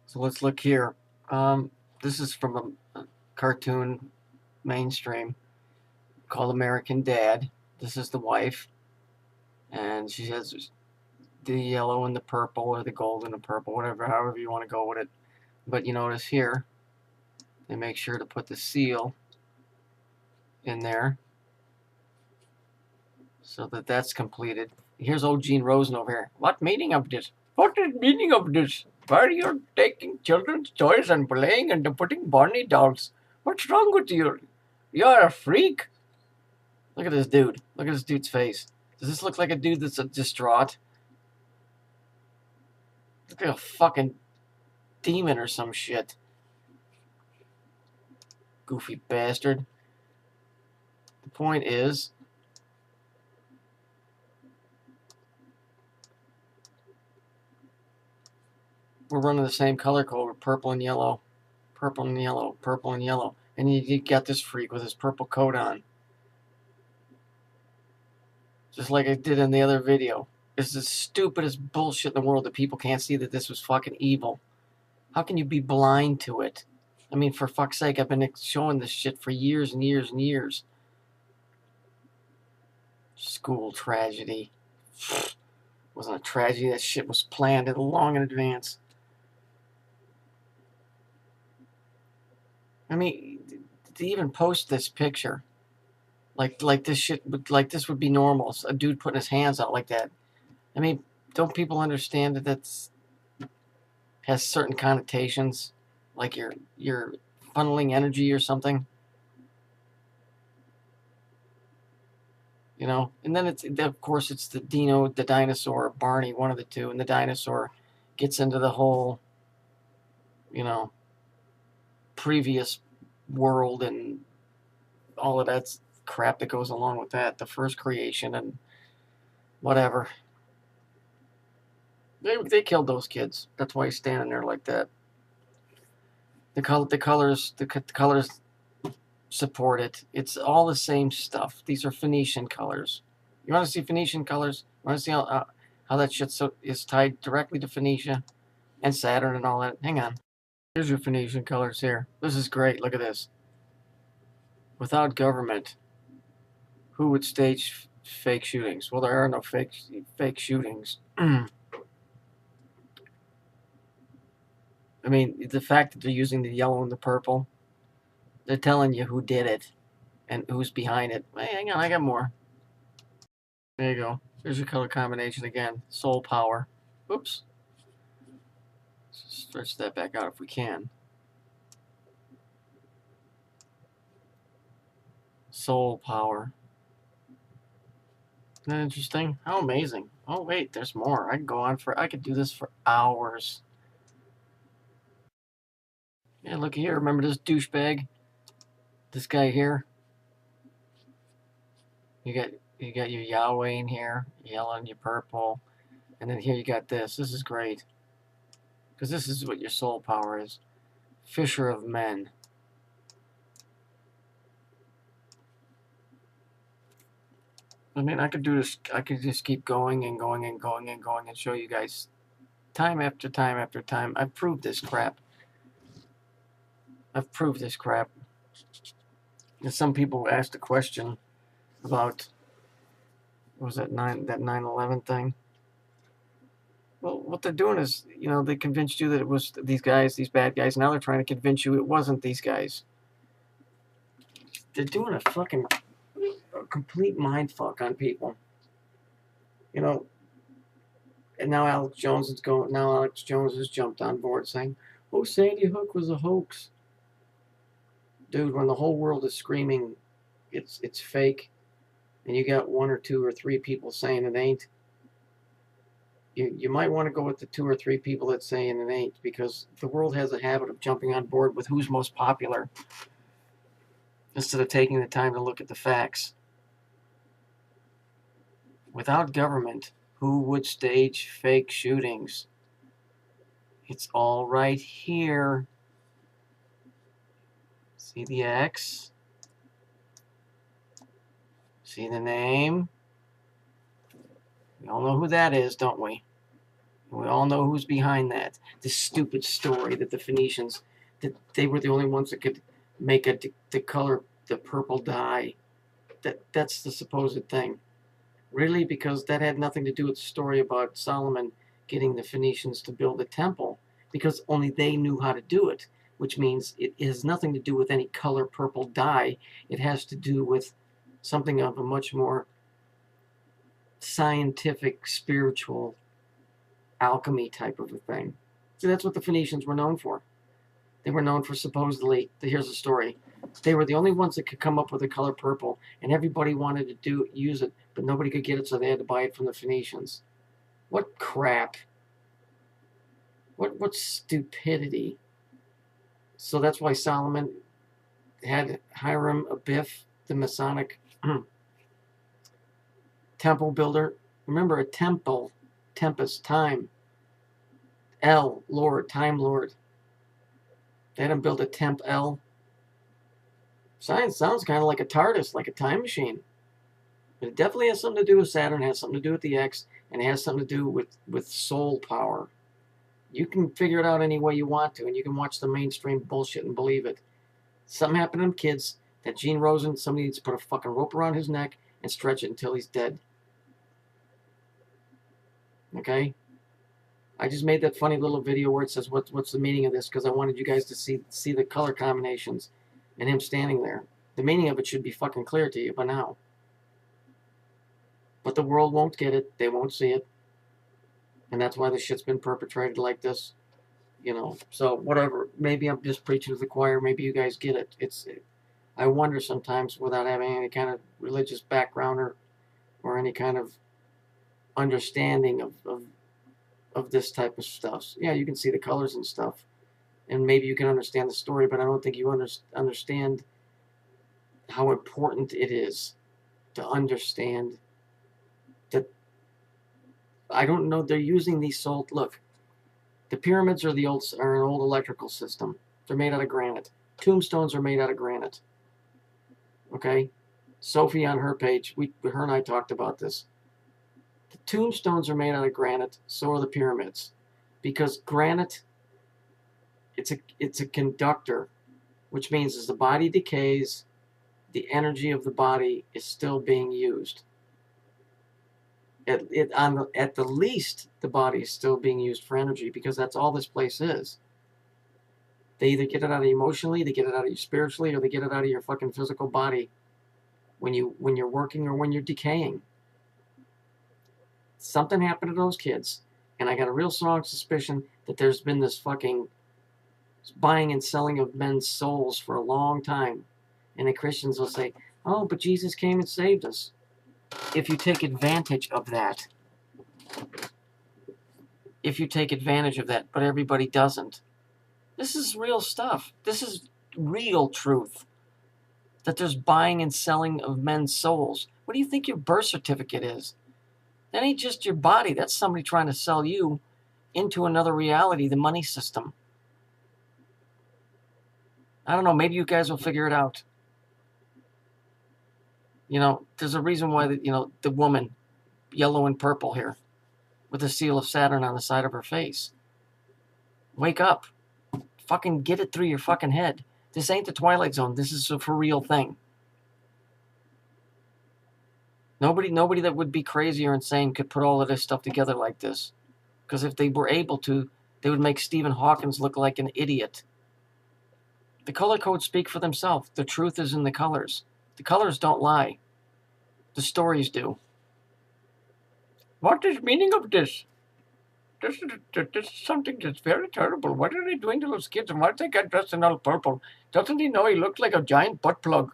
So let's look here. This is from a cartoon mainstream called American Dad. This is the wife, and she has the yellow and the purple, or the gold and the purple, whatever, however you want to go with it. But you notice here, they make sure to put the seal in there so that that's completed. Here's old Gene Rosen over here. What meaning of this? What is meaning of this? Why are you taking children's toys and playing and putting Barney dolls? What's wrong with you? You're a freak. Look at this dude. Look at this dude's face. Does this look like a dude that's distraught? Look like a fucking demon or some shit. Goofy bastard. The point is, we're running the same color code with purple and yellow. Purple and yellow. Purple and yellow. And you got this freak with his purple coat on. Just like I did in the other video. It's the stupidest bullshit in the world that people can't see that this was fucking evil. How can you be blind to it? I mean, for fuck's sake, I've been showing this shit for years and years and years. School tragedy. Wasn't a tragedy. That shit was planned long in advance. I mean, to even post this picture, like this shit, like this would be normal. A dude putting his hands out like that. I mean, don't people understand that that's has certain connotations, like you're funneling energy or something? You know, and then of course it's the Dino, the dinosaur, or Barney, one of the two, and the dinosaur gets into the whole, you know, previous world and all of that crap that goes along with that, the first creation and whatever. They killed those kids. That's why he's standing there like that. The colors support it. It's all the same stuff. These are Phoenician colors. You want to see Phoenician colors? You want to see how that shit is tied directly to Phoenicia and Saturn and all that? Hang on. Here's your Phoenician colors here. This is great. Look at this. Without government, who would stage fake shootings? Well, there are no fake shootings. I mean, the fact that they're using the yellow and the purple, they're telling you who did it and who's behind it. Hey, hang on, I got more. There you go. There's your color combination again. Soul power. Oops. Stretch that back out if we can. Soul power. Isn't that interesting? How amazing. Oh, wait, there's more. I could do this for hours. Yeah, look here. Remember this douchebag? This guy here? You got your Yahweh in here, yellow and your purple. And then here you got this. This is great. Because this is what your soul power is. Fisher of men. I mean, I could do this. I could just keep going and going and going and going and show you guys time after time after time. I've proved this crap. I've proved this crap. And some people asked a question about, what was that 9/11 thing? Well, what they're doing is, you know, they convinced you that it was these guys, these bad guys. Now they're trying to convince you it wasn't these guys. They're doing a complete mind fuck on people. You know, and now Alex Jones has jumped on board saying, "Oh, Sandy Hook was a hoax." Dude, when the whole world is screaming it's fake, and you got one or two or three people saying it ain't, you might want to go with the two or three people that saying it ain't, because the world has a habit of jumping on board with who's most popular instead of taking the time to look at the facts. Without government, who would stage fake shootings? It's all right here. See the X? See the name? We all know who that is, don't we? We all know who's behind that. This stupid story that the Phoenicians, that they were the only ones that could make the color, the purple dye. That's the supposed thing. Really? Because that had nothing to do with the story about Solomon getting the Phoenicians to build a temple, because only they knew how to do it, which means it has nothing to do with any color purple dye. It has to do with something of a much more scientific, spiritual, alchemy type of a thing. So that's what the Phoenicians were known for. They were known for supposedly, here's the story, they were the only ones that could come up with the color purple, and everybody wanted to use it, but nobody could get it, so they had to buy it from the Phoenicians. What crap. What stupidity. So that's why Solomon had Hiram Abiff, the Masonic temple builder. Remember, a temple, tempest, time. El, Lord, time Lord. They had him build a temp L. Science sounds kind of like a TARDIS, like a time machine. But it definitely has something to do with Saturn, has something to do with the X, and it has something to do with soul power. You can figure it out any way you want to, and you can watch the mainstream bullshit and believe it. Something happened to them kids. That Gene Rosen, somebody needs to put a fucking rope around his neck and stretch it until he's dead. Okay? I just made that funny little video where it says what's the meaning of this, because I wanted you guys to see the color combinations and him standing there. The meaning of it should be fucking clear to you by now. But the world won't get it. They won't see it. And that's why the shit's been perpetrated like this. You know, so whatever. Maybe I'm just preaching to the choir. Maybe you guys get it. I wonder sometimes, without having any kind of religious background or any kind of understanding of this type of stuff. Yeah, you can see the colors and stuff, and maybe you can understand the story, but I don't think you understand how important it is to understand that. I don't know, they're using these salt. Look, the pyramids are an old electrical system. They're made out of granite. Tombstones are made out of granite. Okay? Sophie on her page, her and I talked about this. The tombstones are made out of granite, so are the pyramids. Because granite, it's a conductor, which means as the body decays, the energy of the body is still being used. At the least, the body is still being used for energy, because that's all this place is. They either get it out of you emotionally, they get it out of you spiritually, or they get it out of your fucking physical body when you're working or when you're decaying. Something happened to those kids, and I got a real strong suspicion that there's been this fucking buying and selling of men's souls for a long time. And the Christians will say, oh, but Jesus came and saved us. If you take advantage of that. If you take advantage of that, but everybody doesn't. This is real stuff. This is real truth. That there's buying and selling of men's souls. What do you think your birth certificate is? That ain't just your body. That's somebody trying to sell you into another reality, the money system. I don't know. Maybe you guys will figure it out. You know, there's a reason why the woman, yellow and purple here, with the seal of Saturn on the side of her face. Wake up. Fucking get it through your fucking head. This ain't the Twilight Zone. This is a for real thing. Nobody that would be crazy or insane could put all of this stuff together like this. Because if they were able to, they would make Stephen Hawkins look like an idiot. The color codes speak for themselves. The truth is in the colors. The colors don't lie. The stories do. What is the meaning of this? This is something that's very terrible. What are they doing to those kids? And why did they get dressed in all purple? Doesn't he know he looks like a giant butt plug?